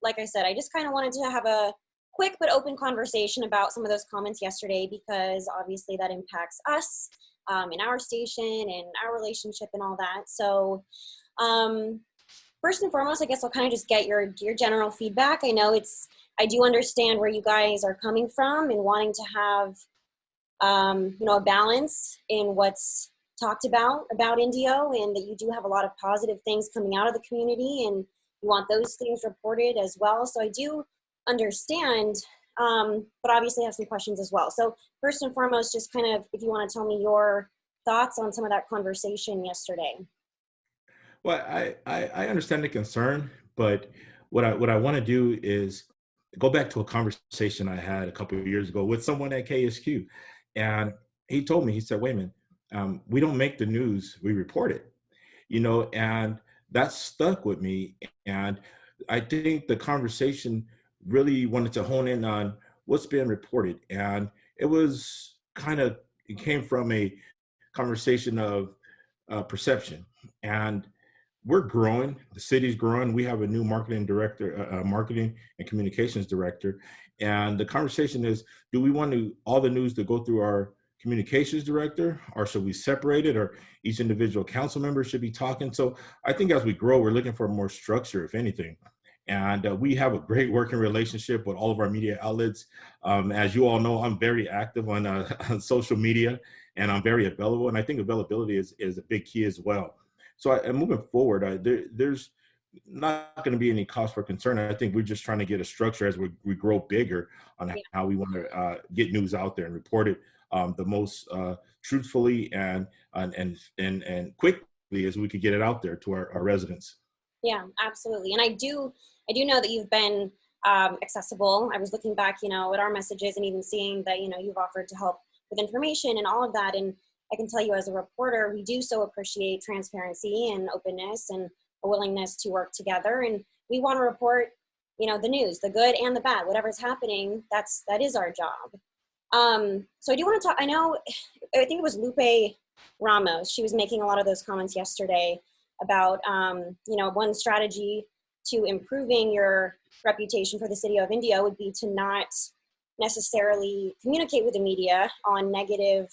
like I said, I just kind of wanted to have a quick but open conversation about some of those comments yesterday, because obviously that impacts us in our station and our relationship and all that. So um, first and foremost, I guess I'll kind of just get your general feedback. I do understand where you guys are coming from and wanting to have a balance in what's talked about Indio, and that you do have a lot of positive things coming out of the community, and you want those things reported as well. So I do understand, but obviously have some questions as well. So first and foremost, just kind of, if you want to tell me your thoughts on some of that conversation yesterday. Well, I understand the concern, but what I want to do is go back to a conversation I had a couple of years ago with someone at KSQ, and he told me, he said, "Wayman, we don't make the news, we report it." And that stuck with me. And I think the conversation really wanted to hone in on what's being reported, and it was it came from a conversation of perception. And we're growing. The city's growing. We have a new marketing director, marketing and communications director. And the conversation is, do we want all the news to go through our communications director, or should we separate it, or each individual council member should be talking? So I think as we grow, we're looking for more structure, if anything. And we have a great working relationship with all of our media outlets. As you all know, I'm very active on, on social media, and I'm very available. And I think availability is a big key as well. So moving forward, there's not going to be any cause for concern. I think we're just trying to get a structure as we grow bigger on Yeah. how we want to get news out there and report it the most truthfully and quickly as we could get it out there to our residents. Yeah, absolutely. And I do know that you've been accessible. I was looking back, at our messages and even seeing that, you've offered to help with information and all of that. And I can tell you as a reporter, we do so appreciate transparency and openness and a willingness to work together. And we want to report, the news, the good and the bad, whatever's happening, that is our job. So I do want to talk, I think it was Lupe Ramos. She was making a lot of those comments yesterday about, one strategy to improving your reputation for the city of Indio would be to not necessarily communicate with the media on negative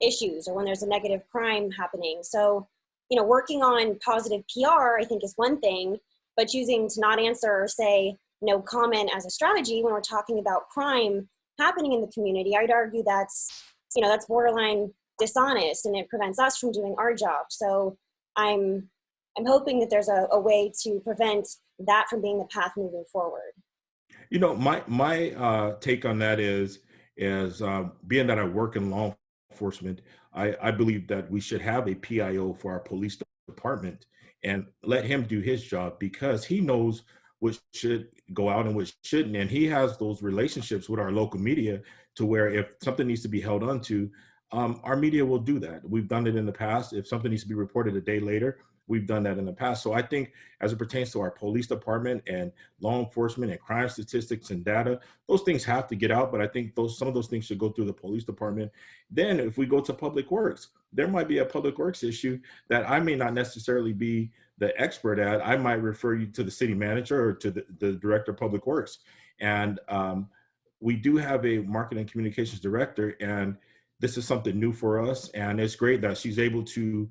issues or when there's a negative crime happening. So, working on positive PR, I think, is one thing, but choosing to not answer or say no comment as a strategy when we're talking about crime happening in the community, I'd argue that's borderline dishonest, and it prevents us from doing our job. So I'm hoping that there's a way to prevent that from being the path moving forward. My take on that is being that I work in law enforcement, I believe that we should have a PIO for our police department and let him do his job, because he knows what should go out and what shouldn't. And he has those relationships with our local media to where if something needs to be held onto, our media will do that. We've done it in the past. If something needs to be reported a day later, we've done that in the past. So I think as it pertains to our police department and law enforcement and crime statistics and data, those things have to get out. But I think some of those things should go through the police department. Then if we go to public works, there might be a public works issue that I may not necessarily be the expert at. I might refer you to the city manager or to the director of public works. And we do have a marketing communications director, and this is something new for us. And it's great that she's able to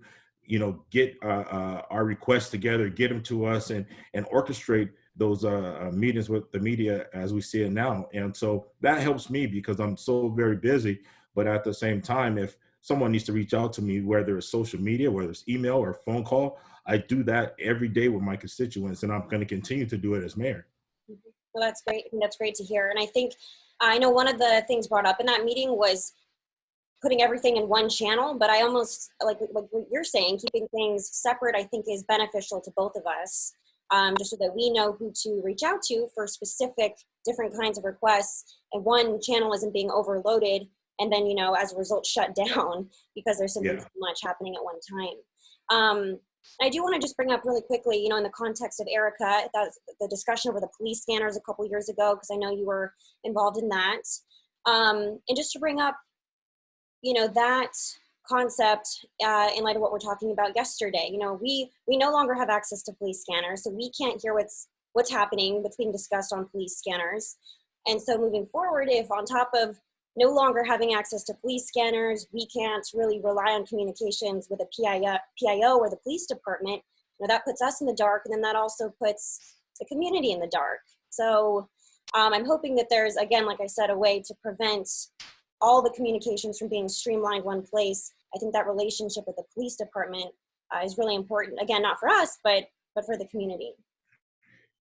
get our requests together, get them to us, and orchestrate those meetings with the media as we see it now. And so that helps me because I'm so very busy. But at the same time, if someone needs to reach out to me, whether it's social media, whether it's email or phone call, I do that every day with my constituents, and I'm going to continue to do it as mayor. Well, that's great. I think that's great to hear. And I know one of the things brought up in that meeting was putting everything in one channel, but I almost like what you're saying, keeping things separate, I think is beneficial to both of us, just so that we know who to reach out to for specific different kinds of requests, and one channel isn't being overloaded and then, as a result, shut down because there's simply too much happening at one time. I do want to just bring up really quickly, in the context of Erica, the discussion over the police scanners a couple years ago, because I know you were involved in that. And just to bring up, that concept in light of what we're talking about yesterday. We no longer have access to police scanners, so we can't hear what's what's happening, what's being discussed on police scanners. And so moving forward, if on top of no longer having access to police scanners, we can't really rely on communications with a PIO or the police department, that puts us in the dark, and then that also puts the community in the dark. So I'm hoping that there's, again, like I said, a way to prevent all the communications from being streamlined one place. I think that relationship with the police department is really important. Again, not for us, but for the community.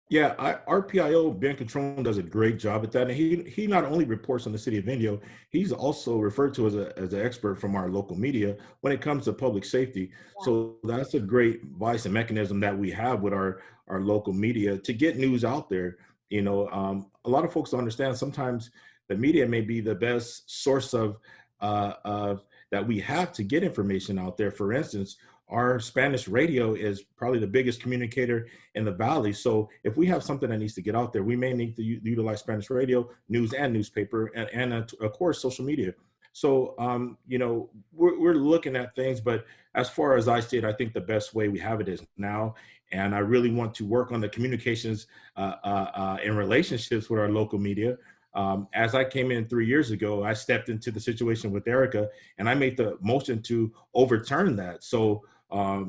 Yeah, our PIO, Ben Catron, does a great job at that. And he not only reports on the city of Indio, he's also referred to as an expert from our local media when it comes to public safety. Yeah. So that's a great vice and mechanism that we have with our local media to get news out there. A lot of folks don't understand sometimes the media may be the best source of that we have to get information out there. For instance, our Spanish radio is probably the biggest communicator in the valley. So if we have something that needs to get out there, we may need to utilize Spanish radio, news and newspaper, and of course, social media. So, we're looking at things, but as far as I see it, I think the best way we have it is now. And I really want to work on the communications in relationships with our local media. As I came in 3 years ago, I stepped into the situation with Erica and I made the motion to overturn that. So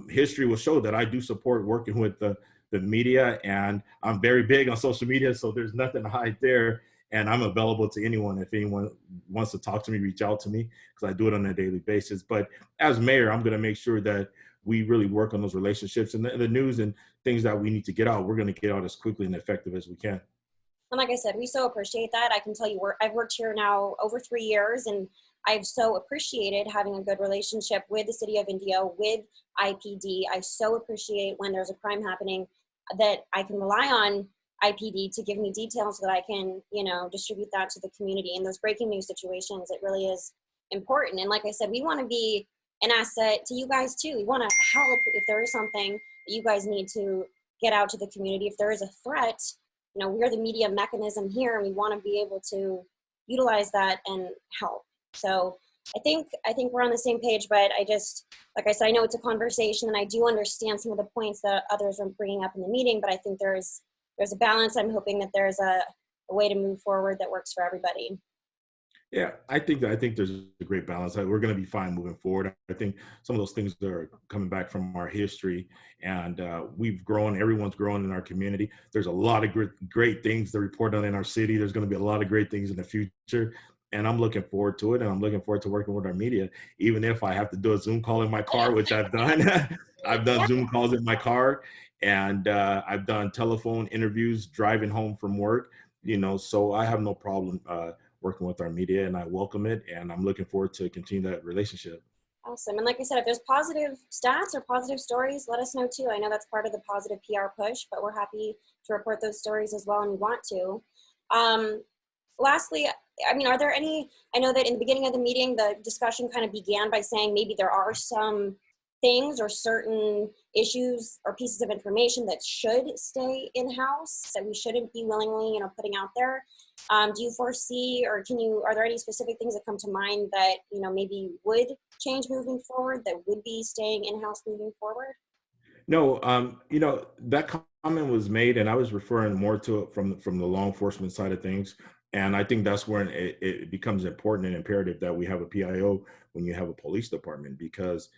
history will show that I do support working with the media, and I'm very big on social media, so there's nothing to hide there. And I'm available to anyone. If anyone wants to talk to me, reach out to me, because I do it on a daily basis. But as mayor, I'm going to make sure that we really work on those relationships, and the news and things that we need to get out, we're going to get out as quickly and effective as we can. And like I said, we so appreciate that. I can tell you, I've worked here now over 3 years, and I've so appreciated having a good relationship with the city of Indio, with IPD. I so appreciate when there's a crime happening that I can rely on IPD to give me details so that I can, distribute that to the community. In those breaking news situations, it really is important. And like I said, we want to be an asset to you guys too. We want to help if there is something that you guys need to get out to the community. If there is a threat, we're the media mechanism here, and we want to be able to utilize that and help. So I think we're on the same page, but like I said, I know it's a conversation, and I do understand some of the points that others are bringing up in the meeting, but I think there's a balance. I'm hoping that there's a way to move forward that works for everybody. Yeah, I think there's a great balance. We're going to be fine moving forward. I think some of those things that are coming back from our history, and we've grown. Everyone's grown in our community. There's a lot of great things to report on in our city. There's going to be a lot of great things in the future, and I'm looking forward to it. And I'm looking forward to working with our media, even if I have to do a Zoom call in my car, which I've done. I've done Zoom calls in my car, and I've done telephone interviews driving home from work. So I have no problem working with our media, and I welcome it, and I'm looking forward to continue that relationship. Awesome. And like I said, if there's positive stats or positive stories, let us know too. I know that's part of the positive PR push, but we're happy to report those stories as well, and we want to. Lastly, are there any, I know that in the beginning of the meeting, the discussion kind of began by saying maybe there are some things or certain issues or pieces of information that should stay in-house, that we shouldn't be willingly, putting out there. Do you foresee, or are there any specific things that come to mind that, maybe would change moving forward, that would be staying in-house moving forward? No, that comment was made, and I was referring more to it from the law enforcement side of things. And I think that's when it becomes important and imperative that we have a PIO when you have a police department, because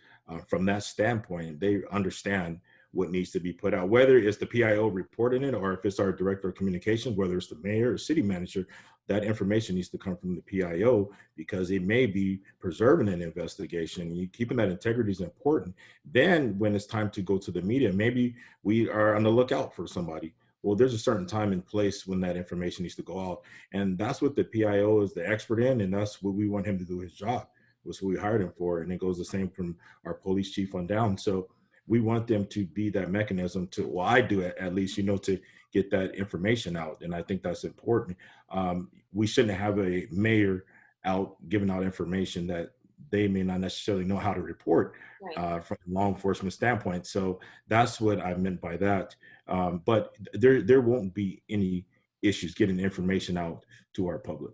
from that standpoint, they understand what needs to be put out, whether it's the PIO reporting it or if it's our director of communications, whether it's the mayor or city manager. That information needs to come from the PIO, because it may be preserving an investigation. Keeping that integrity is important. Then when it's time to go to the media, maybe we are on the lookout for somebody. Well, there's a certain time and place when that information needs to go out. And that's what the PIO is the expert in, and that's what we want him to do his job. Was what we hired him for. And it goes the same from our police chief on down. So we want them to be that mechanism to, well, I do it at least, to get that information out. And I think that's important. We shouldn't have a mayor out giving out information that they may not necessarily know how to report, right, from a law enforcement standpoint. So that's what I meant by that. But there won't be any issues getting information out to our public.